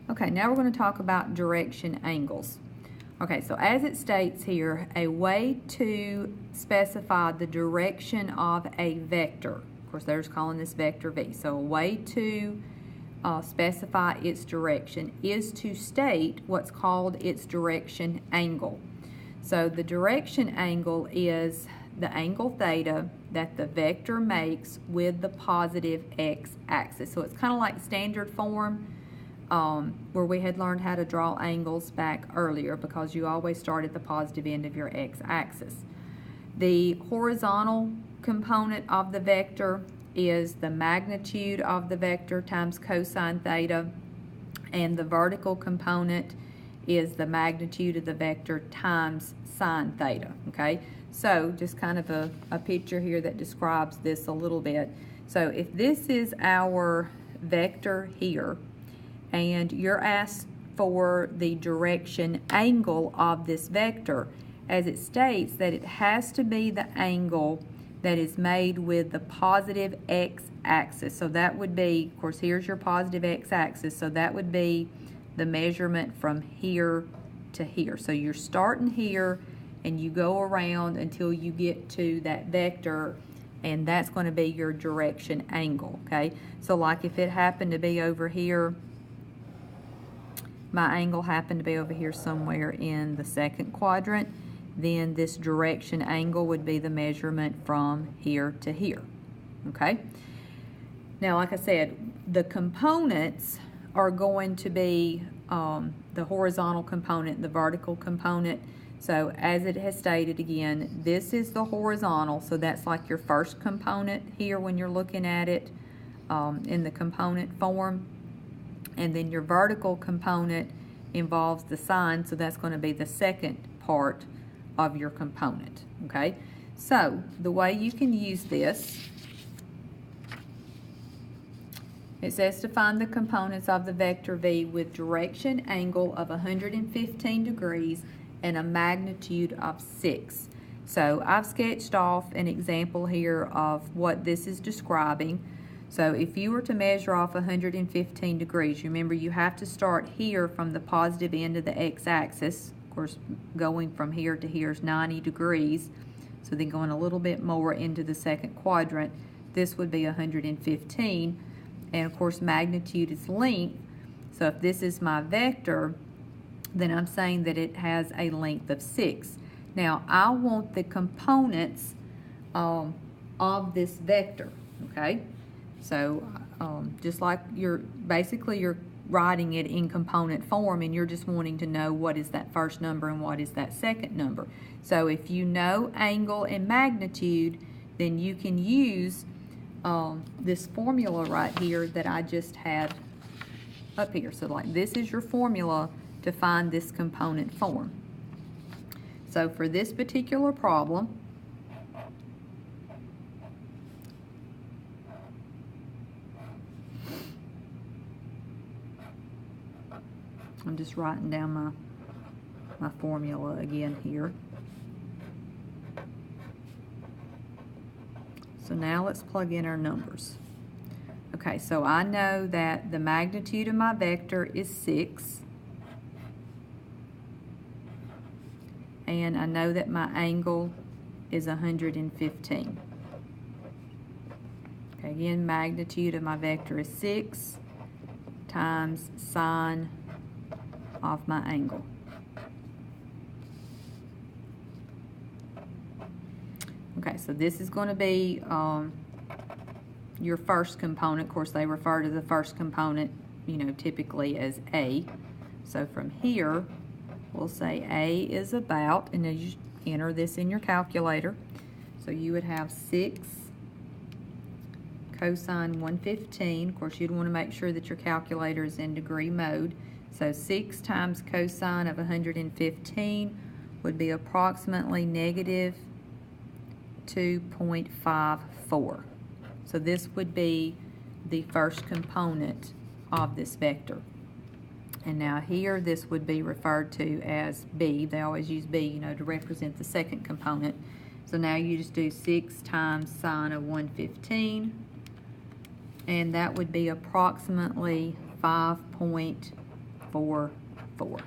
Okay, now we're going to talk about direction angles. Okay, so as it states here, a way to specify the direction of a vector. Of course, they're just calling this vector v. So a way to specify its direction is to state what's called its direction angle. So the direction angle is the angle theta that the vector makes with the positive x-axis. So it's kind of like standard form where we had learned how to draw angles back earlier, because you always start at the positive end of your x-axis. The horizontal component of the vector is the magnitude of the vector times cosine theta, and the vertical component is the magnitude of the vector times sine theta. Okay, so just kind of a picture here that describes this a little bit. So if this is our vector here, and you're asked for the direction angle of this vector, as it states that it has to be the angle that is made with the positive x-axis. So that would be, of course, here's your positive x-axis, so that would be the measurement from here to here. So you're starting here and you go around until you get to that vector, and that's going to be your direction angle. Okay, so like if it happened to be over here, my angle happened to be over here somewhere in the second quadrant, then this direction angle would be the measurement from here to here. Okay, now like I said, the components are going to be the horizontal component and the vertical component. So as it has stated again, this is the horizontal, so that's like your first component here when you're looking at it in the component form. And then your vertical component involves the sine, so that's going to be the second part of your component. Okay, so the way you can use this, it says to find the components of the vector v with direction angle of 115 degrees and a magnitude of 6. So I've sketched off an example here of what this is describing. So if you were to measure off 115 degrees, remember you have to start here from the positive end of the x-axis. Of course, going from here to here is 90 degrees. So then going a little bit more into the second quadrant, this would be 115. And of course, magnitude is length. So if this is my vector, then I'm saying that it has a length of 6. Now, I want the components of this vector, okay? So just like you're writing it in component form, and you're just wanting to know what is that first number and what is that second number. So if you know angle and magnitude, then you can use this formula right here that I just had up here. So like this is your formula to find this component form. So for this particular problem, I'm just writing down my formula again here. So now let's plug in our numbers. Okay, so I know that the magnitude of my vector is 6. And I know that my angle is 115. Okay, again, magnitude of my vector is 6 times sine of my angle. Okay, so this is going to be your first component. Of course, they refer to the first component, typically as A. So from here, we'll say A is about, and then you enter this in your calculator. So you would have 6 cosine 115. Of course, you'd want to make sure that your calculator is in degree mode. So 6 times cosine of 115 would be approximately negative 2.54. So this would be the first component of this vector. And now here, this would be referred to as B. They always use B, to represent the second component. So now you just do 6 times sine of 115, and that would be approximately 5.4 4, 4.